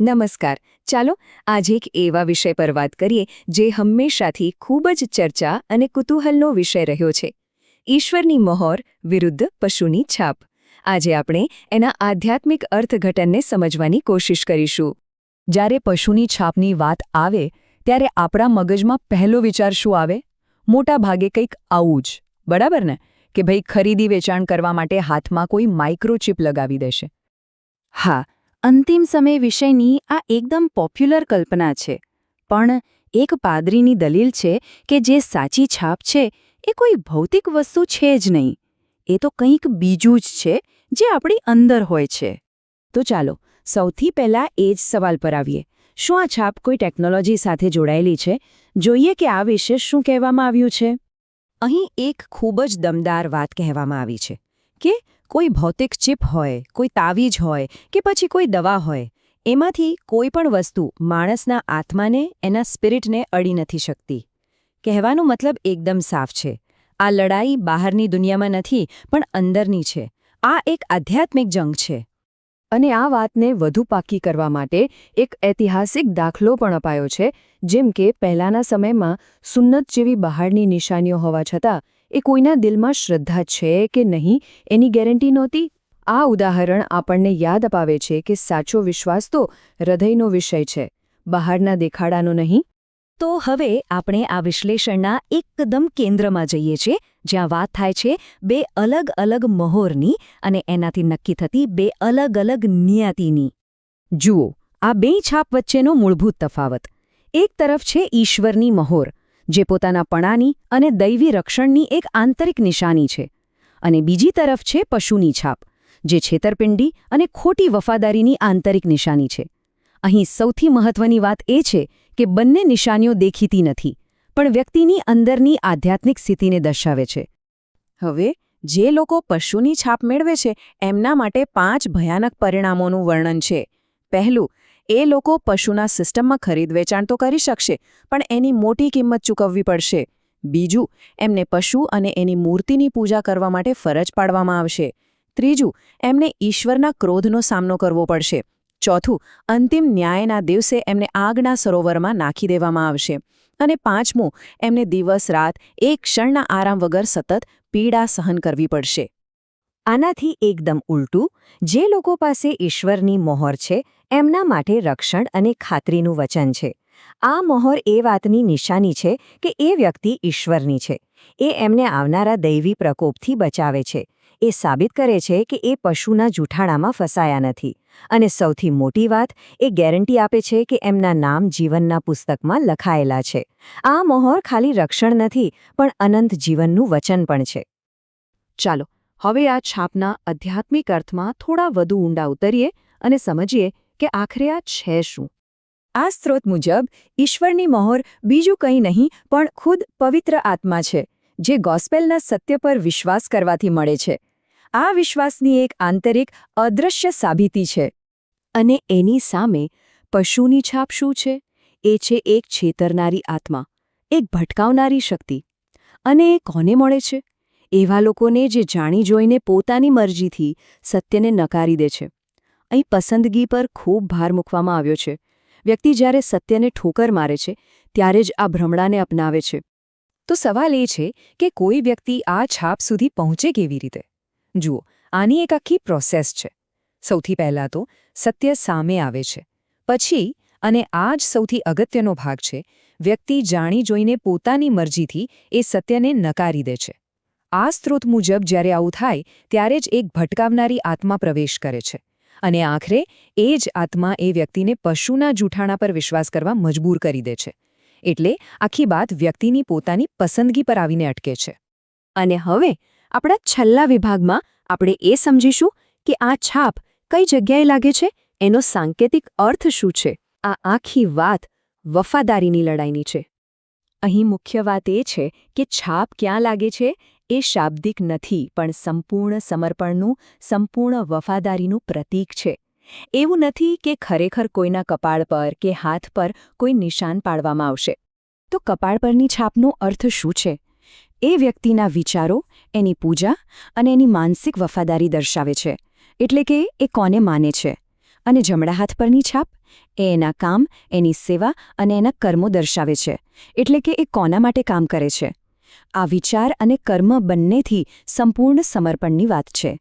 નમસ્કાર. ચાલો આજે એક એવા વિષય પર વાત કરીએ જે હંમેશાથી ખૂબ જ ચર્ચા અને કુતૂહલનો વિષય રહ્યો છે. ઈશ્વરની મહોર વિરુદ્ધ પશુની છાપ. આજે આપણે એના આધ્યાત્મિક અર્થઘટનને સમજવાની કોશિશ કરીશું. જ્યારે પશુની છાપની વાત આવે ત્યારે આપણા મગજમાં પહેલો વિચાર શું આવે? મોટા ભાગે કંઈક આવું જ, બરાબર ને? કે ભાઈ ખરીદી વેચાણ કરવા માટે હાથમાં કોઈ માઇક્રોચિપ લગાવી દેશે. હા, અંતિમ સમય વિષયની આ એકદમ પોપ્યુલર કલ્પના છે. પણ એક પાદરીની દલીલ છે કે જે સાચી છાપ છે એ કોઈ ભૌતિક વસ્તુ છે જ નહીં. એ તો કંઈક બીજું જ છે જે આપણી અંદર હોય છે. તો ચાલો સૌથી પહેલાં એ જ સવાલ પર આવીએ. શું આ છાપ કોઈ ટેકનોલોજી સાથે જોડાયેલી છે? જોઈએ કે આ વિશે શું કહેવામાં આવ્યું છે. અહીં એક ખૂબ જ દમદાર વાત કહેવામાં આવી છે કે કોઈ ભૌતિક ચિપ હોય, કોઈ તાવીજ હોય કે પછી કોઈ દવા હોય, એમાંથી કોઈ પણ વસ્તુ માણસના આત્માને, એના સ્પિરિટને અડી નથી શકતી. કહેવાનો મતલબ એકદમ સાફ છે. આ લડાઈ બહારની દુનિયામાં નથી પણ અંદરની છે. આ એક આધ્યાત્મિક જંગ છે. અને આ વાતને વધુ પાકી કરવા માટે એક ઐતિહાસિક દાખલો પણ અપાયો છે. જેમ કે પહેલાંના સમયમાં સુન્નત જેવી બહારની નિશાનીઓ હોવા છતાં એ કોઈના દિલમાં શ્રદ્ધા છે કે નહીં એની ગેરંટી નહોતી. આ ઉદાહરણ આપણને યાદ અપાવે છે કે સાચો વિશ્વાસ તો હૃદયનો વિષય છે, બહારના દેખાડાનો નહીં. તો હવે આપણે આ વિશ્લેષણના એકદમ કેન્દ્રમાં જઈએ છીએ, જ્યાં વાત થાય છે બે અલગ અલગ મહોરની અને એનાથી નક્કી થતી બે અલગ અલગ નિયતિની. જુઓ, આ બે છાપ વચ્ચેનો મૂળભૂત તફાવત. એક તરફ છે ઈશ્વરની મહોર, જે પોતાના પણાની અને દૈવી રક્ષણની એક આંતરિક નિશાની છે, અને બીજી તરફ છે પશુની છાપ, જે છેતરપિંડી અને ખોટી વફાદારીની આંતરિક નિશાની છે. અહીં સૌથી મહત્વની વાત એ છે કે બંને નિશાનીઓ દેખીતી નથી, પણ વ્યક્તિની અંદરની આધ્યાત્મિક સ્થિતિને દર્શાવે છે. હવે જે લોકો પશુની છાપ મેળવે છે એમના માટે 5 ભયાનક પરિણામોનું વર્ણન છે. પહેલું, એ લોકો પશુના સિસ્ટમમાં ખરીદ વેચાણ તો કરી શકશે, પણ એની મોટી કિંમત ચૂકવવી પડશે. બીજું, એમને પશુ અને એની મૂર્તિની પૂજા કરવા માટે ફરજ પાડવામાં આવશે. ત્રીજું, એમને ઈશ્વરના ક્રોધનો સામનો કરવો પડશે. ચોથું, અંતિમ ન્યાયના દિવસે એમને આગના સરોવરમાં નાખી દેવામાં આવશે. અને પાંચમું, એમને દિવસ રાત એક ક્ષણના આરામ વગર સતત પીડા સહન કરવી પડશે. આનાથી એકદમ ઉલટું, જે લોકો પાસે ઈશ્વરની મહોર છે એમના માટે રક્ષણ અને ખાતરીનું વચન છે. આ મહોર એ વાતની નિશાની છે કે એ વ્યક્તિ ઈશ્વરની છે. એ એમને આવનારા દૈવી પ્રકોપથી બચાવે છે. એ સાબિત કરે છે કે એ પશુના જૂઠાણામાં ફસાયા નથી. અને સૌથી મોટી વાત, એ ગેરંટી આપે છે કે એમના નામ જીવનના પુસ્તકમાં લખાયેલા છે. આ મહોર ખાલી રક્ષણ નથી, પણ અનંત જીવનનું વચન પણ છે. ચાલો હવે આ છાપના આધ્યાત્મિક અર્થમાં થોડા વધુ ઊંડા ઉતરીએ અને સમજીએ કે આખરે આ છે શું. આ સ્ત્રોત મુજબ ઈશ્વરની મહોર બીજું કંઈ નહીં પણ ખુદ પવિત્ર આત્મા છે, જે ગોસ્પેલના સત્ય પર વિશ્વાસ કરવાથી મળે છે. આ વિશ્વાસની એક આંતરિક અદૃશ્ય સાબિતી છે. અને એની સામે પશુની છાપ શું છે? એ છે એક છેતરનારી આત્મા, એક ભટકાવનારી શક્તિ. અને એ કોને મળે છે? એવા લોકોને જે જાણી જોઈને પોતાની મરજીથી સત્યને નકારી દે છે. અહીં પસંદગી પર ખૂબ ભાર મૂકવામાં આવ્યો છે. વ્યક્તિ જ્યારે સત્યને ઠોકર મારે છે ત્યારે જ આ ભ્રમણાને અપનાવે છે. તો સવાલ એ છે કે કોઈ વ્યક્તિ આ છાપ સુધી પહોંચે કેવી રીતે? જુઓ, આની એક આખી પ્રોસેસ છે. સૌથી પહેલાં તો સત્ય સામે આવે છે. પછી, અને આ જ સૌથી અગત્યનો ભાગ છે, વ્યક્તિ જાણી જોઈને પોતાની મરજીથી એ સત્યને નકારી દે છે. આ સ્ત્રોત મુજબ જ્યારે આવું થાય ત્યારે જ એક ભટકાવનારી આત્મા પ્રવેશ કરે છે. અને આખરે એ જ આત્મા એ વ્યક્તિને પશુના જૂઠાણા પર વિશ્વાસ કરવા મજબૂર કરી દે છે. એટલે આખી વાત વ્યક્તિની પોતાની પસંદગી પર આવીને અટકે છે. અને હવે આપણા છેલ્લા વિભાગમાં આપણે એ સમજીશું કે આ છાપ કઈ જગ્યાએ લાગે છે, એનો સાંકેતિક અર્થ શું છે. આ આખી વાત વફાદારીની લડાઈની છે. અહીં મુખ્ય વાત એ છે કે છાપ ક્યાં લાગે છે એ શાબ્દિક નથી, પણ સંપૂર્ણ સમર્પણનું, સંપૂર્ણ વફાદારીનું પ્રતીક છે. એવું નથી કે ખરેખર કોઈના કપાળ પર કે હાથ પર કોઈ નિશાન પાડવામાં આવશે. તો કપાળ પરની છાપનો અર્થ શું છે? એ વ્યક્તિના વિચારો, એની પૂજા અને એની માનસિક વફાદારી દર્શાવે છે. એટલે કે એ કોને માને છે. અને જમણા હાથ પરની છાપ એ એના કામ, એની સેવા અને એના કર્મો દર્શાવે છે. એટલે કે એ કોના માટે કામ કરે છે. આ વિચાર અને કર્મ બંનેથી સંપૂર્ણ સમર્પણની વાત છે.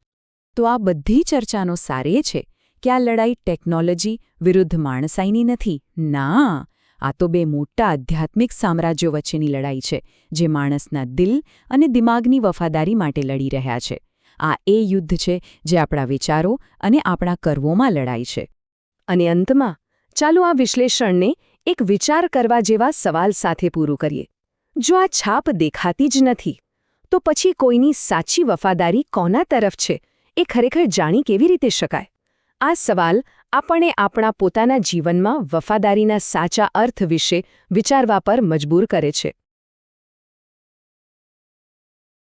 તો આ બધી ચર્ચાનો સાર એ છે કે આ લડાઈ ટેકનોલોજી વિરુદ્ધ માણસાઈની નથી. ના, આ તો બે મોટા આધ્યાત્મિક સામ્રાજ્યો વચ્ચેની લડાઈ છે, જે માણસના દિલ અને દિમાગની વફાદારી માટે લડી રહ્યા છે. આ એ યુદ્ધ છે જે આપણા વિચારો અને આપણા કર્મોમાં લડાઈ છે. અને અંતમાં ચાલો આ વિશ્લેષણને એક વિચાર કરવા જેવા સવાલ સાથે પૂરું કરીએ. જો આ છાપ દેખાતી જ નથી, તો પછી કોઈની સાચી વફાદારી કોના તરફ છે એ ખરેખર જાણી કેવી રીતે શકાય? આ સવાલ આપણને આપણા પોતાના જીવનમાં વફાદારીના સાચા અર્થ વિશે વિચારવા પર મજબૂર કરે છે.